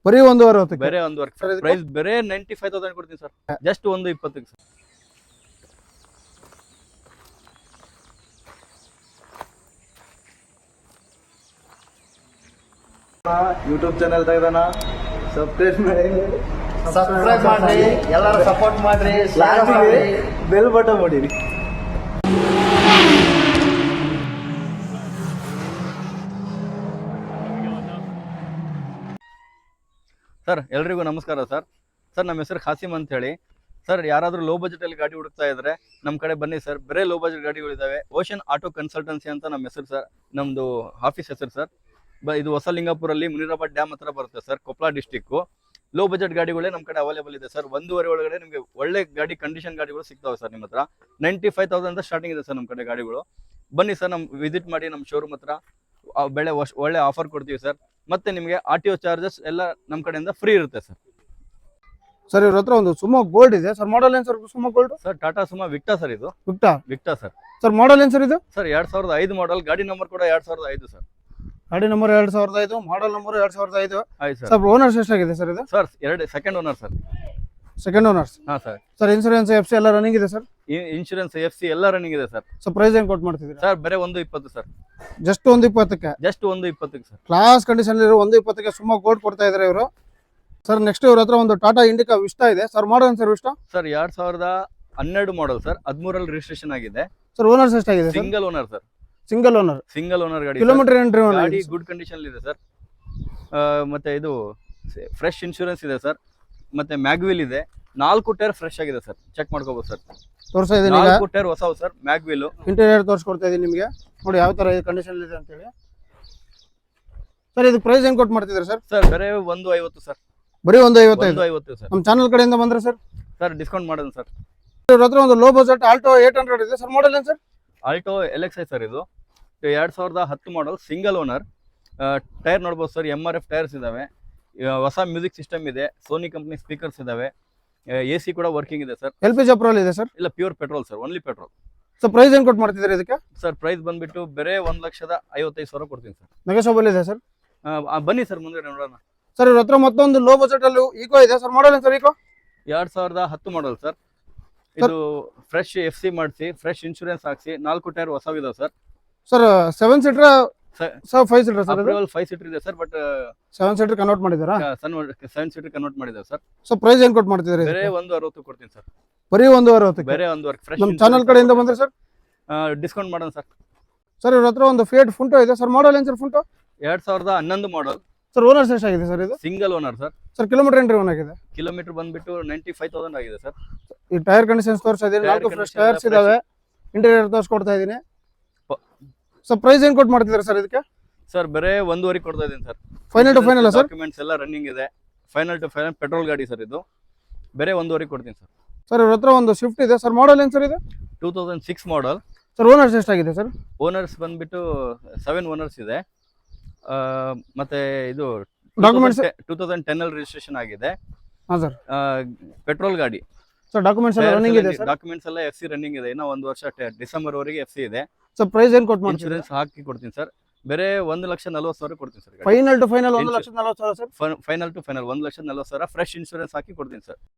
ಬರೀ 1.60 ಬೇರೆ ಒಂದು ವರ್ಕ್ Sir, ಇದಕ್ಕೆ? ಪ್ರೈಸ್ ಬೇರೆ 95,000 ಕೊಡ್ತೀನಿ sir. Just 1.20 sir. YouTube channel ತೆಗೆದಾನ ಸಬ್ಸ್ಕ್ರೈಬ್ ಮಾಡಿ ಎಲ್ಲರೂ ಸಪೋರ್ಟ್ ಮಾಡ್ರಿ, ಬೆಲ್ ಬಟನ್ ಮಾಡಿರಿ. ಸರ್ ಎಲ್ರಿಗೂ ನಮಸ್ಕಾರ ಸರ್. ಸರ್ ನಮ್ಮ ಹೆಸರು ಖಾಸಿಮ್ ಅಂತ ಹೇಳಿ. ಸರ್ ಯಾರಾದರೂ ಲೋ ಬಜೆಟಲ್ಲಿ ಗಾಡಿ ಹುಡುಕ್ತಾ ಇದ್ರೆ ನಮ್ಮ ಕಡೆ ಬನ್ನಿ ಸರ್. ಬರೇ ಲೋ ಬಜೆಟ್ ಗಾಡಿಗಳಿದ್ದಾವೆ. ಓಷನ್ ಆಟೋ ಕನ್ಸಲ್ಟೆನ್ಸಿ ಅಂತ ನಮ್ಮ ಹೆಸರು ಸರ್. ನಮ್ಮದು ಆಫೀಸ್ ಹೆಸರು ಸರ್. ಇದು ಹೊಸಲಿಂಗಾಪುರಲ್ಲಿ ಮುನಿರಾಬಾದ್ ಡ್ಯಾಮ್ ಹತ್ರ ಬರುತ್ತೆ sir, Koppal district. Low budget ಗಾಡಿಗಳೇ ನಮ್ಮ ಕಡೆ ಅವೈಲೇಬಲ್ ಇದೆ ಸರ್. 1.5 ಒಳಗಡೆ ನಿಮಗೆ ಒಳ್ಳೆ ಗಾಡಿ ಕಂಡೀಷನ್ ಗಾಡಿಗಳು ಸಿಗ್ತಾವೆ ಸರ್. ನಿಮ್ಮ ಹತ್ರ 95,000 ಸ್ಟಾರ್ಟಿಂಗ್ ಇದೆ ಸರ್ ನಮ್ಮ ಕಡೆ ಗಾಡಿಗಳು. ಬನ್ನಿ ಸರ್, ನಮ್ಮ ವಿಸಿಟ್ ಮಾಡಿ ನಮ್ಮ ಶೋರೂಮ್ ಹತ್ರ. ಒಳ್ಳೆ ಆಫರ್ ಕೊಡ್ತೀವಿ ಸರ್. ಮತ್ತೆ ನಿಮಗೆ RTO ಚಾರ್ಜಸ್ ಎಲ್ಲ ನಮ್ಮ ಕಡೆಯಿಂದ ಫ್ರೀ ಇರುತ್ತೆ ಸರ್. ಸರ್ ಇವ್ರ ಹತ್ರ ಒಂದು ಸುಮೋ ಗೋಲ್ಡ್ ಇದೆ ಸರ್. ಮಾಡಲ್ ಏನ್ sir Sumo gold? Sir Tata Sumo Victa sir. ಇದು ವಿಕ್ಟಾ ಸರ್. ಸರ್ ಮಾಡಲ್ ಏನ್ ಸರ್ ಇದು? Sir 2005 model. ಗಾಡಿ ನಂಬರ್ ಕೂಡ 2005 ಸರ್. ಗಾಡಿ ನಂಬರ್ 2005, ಮಾಡಲ್ ನಂಬರ್ 2005. ಆಯ್ತು ಸರ್. ಸರ್ ಓನರ್ಸ್ ಎಷ್ಟಾಗಿದೆ ಸರ್ ಇದು? Sir second owner sir. Second owners. ಹಾ ಸರ್. ಸರ್ ಇನ್ಸೂರೆನ್ಸ್ FC ಎಲ್ಲ ರನ್ನಿಂಗ್ ಇದೆ ಸರ್? ಇನ್ಶೂರೆನ್ಸ್ FC ಎಲ್ಲ ರನ್ನಿಂಗ್ ಇದೆ ಸರ್. ಸರ್ ಪ್ರೈಸ್ ಏನ್ ಕೊಟ್ಟು ಮಾಡ್ತಿದ್ದೀರಾ? ಸರ್ ಬೇರೆ 1.20 ಸರ್. ಜಸ್ಟ್ 1.20ಕ್ಕೆ? Just 1.20 sir. ಕ್ಲಾಸ್ ಕಂಡೀಷನ್ ಇರೋ 1.20ಕ್ಕೆ ಸುಮೋ ಗೋಲ್ಡ್ ಕೊಡ್ತಾ ಇದ್ದಾರೆ ಇವರು. ಸರ್ ನೆಕ್ಸ್ಟ್ ಇವ್ರ ಹತ್ರ ಒಂದು ಟಾಟಾ ಇಂಡಿಕಾ ವಿಸ್ಟಾ ಇದೆ sir. Model sir Vista? Sir 2012 model sir. 13ರಲ್ಲಿ ರಿಜಿಸ್ಟ್ರೇಷನ್ ಆಗಿದೆ ಸರ್. ಓನರ್ಸ್ ಎಷ್ಟಾಗಿದೆ? Single owner sir. Single owner. Single owner ಗಾಡಿ. ಕಿಲೋಮೀಟರ್ ಏನ್ ಡ್ರೈವ್ ಗಾಡಿ ಗುಡ್ ಕಂಡೀಷನ್ ಇದೆ ಸರ್. ಮತ್ತೆ ಇದು ಫ್ರೆಶ್ ಇನ್ಶೂರೆನ್ಸ್ ಇದೆ ಸರ್. ಮತ್ತೆ ಮ್ಯಾಗ್ವಿಲ್ ಇದೆ. 4 ಟೈರ್ ಫ್ರೆಶ್ ಆಗಿದೆ ಸರ್. ಚೆಕ್ ಮಾಡ್ಕೋಬಹುದು ಸರ್. ತೋರಿಸ್ತಾ ಇದೀನಿ ಈಗ. 4 ಟೈರ್ ಹೊಸವು ಸರ್. ಮ್ಯಾಗ್ವಿಲ್ ಇಂಟೀರಿಯರ್ ತೋರಿಸ್ಕೊಡ್ತಾ ಇದೀನಿ ನಿಮಗೆ. ನೋಡಿ ಯಾವ ತರ ಕಂಡೀಷನ್ ಇದೆ ಅಂತ ಹೇಳಿ. ಸರ್ ಇದು ಪ್ರೈಸ್ ಏನ್ ಕೊಟ್ಟು ಮಾಡ್ತಿದ್ದೀರಾ ಸರ್? ಸರ್ ಬೇರೆ 1.50 ಸರ್. ಬರೀ 1.50? 1.50 ಸರ್. ನಮ್ಮ ಚಾನಲ್ ಕಡೆಯಿಂದ ಬಂದ್ರೆ ಸರ್ ಸರ್ ಡಿಸ್ಕೌಂಟ್ ಮಾಡೋಣ ಸರ್. ಇವ್ರ ಹತ್ರ ಒಂದು ಲೋ ಬಜೆಟ್ ಆಲ್ಟೋ 800 ಇದೆ ಸರ್. ಮಾಡಲ್ ಏನ್ ಸರ್? Alto LXi sir. ಇದು 2010 ಮಾಡಲ್. Single owner. ಟೈರ್ ನೋಡ್ಬೋದು ಸರ್. MRF ಟೈರ್ಸ್ ಇದಾವೆ. ಹೊಸ ಮ್ಯೂಸಿಕ್ ಸಿಸ್ಟಮ್ ಇದೆ. ಸೋನಿ ಕಂಪ್ನಿ ಸ್ಪೀಕರ್ಸ್ ಇದಾವೆ. AC ಕೂಡ ವರ್ಕಿಂಗ್ ಇದೆ ಸರ್. LPG ಅಪ್ರೂವಲ್ ಇದೆ ಸರ್? ಇಲ್ಲ, pure petrol sir. Only petrol. Sir price ಏನ್ ಕೊಟ್ಟು ಮಾಡ್ತಿದ್ದೀರಾ ಇದಕ್ಕೆ? ಸರ್ ಪ್ರೈಸ್ ಬಂದ್ಬಿಟ್ಟು ಬೇರೆ 1,55,000 ಕೊಡ್ತೀನಿ ಸರ್. ನೆಗೋಷಿಯಬಲ್ ಇದೆ ಸರ್? ಬನ್ನಿ ಸರ್ ಮುಂದೆ ನೋಡೋಣ. ಸರ್ ಇವ್ರ ಹತ್ರ ಮತ್ತೊಂದು ಲೋ ಬಜೆಟ್ ಅಲ್ಲಿ ಈಕೋ ಇದೆ ಸರ್. ಮಾಡಲ್ ಏನ್ ಸರ್ ಈಕೋ? 2010 model sir. ಇದು ಫ್ರೆಶ್ FC ಮಾಡಿಸಿ, ಫ್ರೆಶ್ ಇನ್ಶೂರೆನ್ಸ್ ಹಾಕ್ಸಿ, 4 ಟೈರ್ ಹೊಸವಿದಾವೆ sir. Sir 7 seater sir 5 seater sir? Approval 5 seater ಇದೆ ಸರ್. ಬಟ್ 7 ಸೀಟರ್ ಕನ್ವರ್ಟ್ ಮಾಡಿದಾರಾ? 7 ಸೀಟರ್ ಕನ್ವರ್ಟ್ ಮಾಡಿದ್ದಾರೆ ಸರ್. ಸೊ ಪ್ರೈಸ್ ಏನ್ ಕೊಟ್ಟು ಮಾಡ್ತಿದ್ದೀರಾ? ಬೇರೆ 1.60 ಕೊಡ್ತೀನಿ ಸರ್. ಬರೀ 1.60? ಬೇರೆ 1.60 ಫ್ರೆಶ್. ನಮ್ಮ ಚಾನಲ್ ಕಡೆಯಿಂದ ಬಂದ್ರೆ ಸರ್ ಡಿಸ್ಕೌಂಟ್ ಮಾಡೋಣ ಸರ್. ಸರ್ ಇವ್ರ ಹತ್ರ ಒಂದು ಫಿಯಟ್ ಫುಂಟೋ ಇದೆ ಸರ್. ಮಾಡಲ್ ಏನ್ ಸರ್ ಫುಂಟೋ? 2011 ಮಾಡಲ್. ಸರ್ ಓನರ್ಸ್ ಎಷ್ಟಾಗಿದೆ ಸರ್ ಇದು? Single owner sir. Sir kilometre ಏನು ಡ್ರೈವ್ ಆಗಿದೆ? ಕಿಲೋಮೀಟರ್ ಬಂದ್ಬಿಟ್ಟು 95,000 ಆಗಿದೆ ಸರ್. ಈ ಟೈರ್ ಕಂಡೀಷನ್ಸ್ ತೋರಿಸ್ತಾ ಇದೀನಿ. 4 ಫ್ರೆಶ್ ಟೈರ್ಸ್ ಇದಾವೆ. ಇಂಟೀರಿಯರ್ ತೋರಿಸ್ಕೊಡ್ತಾ ಇದೀನಿ. ಸರ್ ಪ್ರೈಸ್ ಏನ್ ಕೊಟ್ಟು ಮಾಡ್ತಿದ್ದೀರಾ ಸರ್ ಇದಕ್ಕೆ? ಸರ್ ಬೇರೆ 1.5 ಕೊಡ್ತಾ ಇದೀನಿ ಸರ್. Final to final sir? Documents ಎಲ್ಲ ರನ್ನಿಂಗ್ ಇದೆ. ಫೈನಲ್ ಟು ಫೈನಲ್ ಪೆಟ್ರೋಲ್ ಗಾಡಿ ಸರ್. ಇದು ಬೇರೆ 1.5 ಕೊಡ್ತೀನಿ ಸರ್. ಸರ್ ಇವ್ರ ಹತ್ರ ಒಂದು ಸ್ವಿಫ್ಟ್ ಇದೆ ಸರ್. ಮಾಡಲ್ ಏನ್ ಸರ್ ಇದು? 2006 ಮಾಡಲ್. ಸರ್ ಓನರ್ಸ್ ಎಷ್ಟಾಗಿದೆ ಸರ್? ಓನರ್ಸ್ ಬಂದ್ಬಿಟ್ಟು 7 ಓನರ್ಸ್ ಇದೆ. ಮತ್ತೆ ಇದು ಡಾಕ್ಯುಮೆಂಟ್ಸ್ 2010 ಅಲ್ಲಿ ರಿಜಿಸ್ಟ್ರೇಷನ್ ಆಗಿದೆ. ಹಾ ಸರ್. ಪೆಟ್ರೋಲ್ ಗಾಡಿ ಸರ್. ಡಾಕ್ಯುಮೆಂಟ್ಸ್ ಎಲ್ಲ ರನ್ನಿಂಗ್ ಇದೆ ಸರ್? ಡಾಕ್ಯುಮೆಂಟ್ಸ್ ಎಲ್ಲ FC ರನ್ನಿಂಗ್ ಇದೆ. ಇನ್ನೂ 1 ವರ್ಷ ಡಿಸೆಂಬರ್ ವರೆಗೆ FC ಇದೆ. ಸರ್ ಪ್ರೈಸ್ ಏನ್ ಕೊಟ್ಟು ಮಾಡ್ತೀರಾ? ಇನ್ಶೂರೆನ್ಸ್ ಹಾಕಿ ಕೊಡ್ತೀನಿ ಸರ್. ಬೇರೆ 1,40,000 ಕೊಡ್ತೀನಿ sir. Final to final 1,40,000 sir? Final to final 1,40,000 fresh insurance ಹಾಕಿ ಕೊಡ್ತೀನಿ ಸರ್.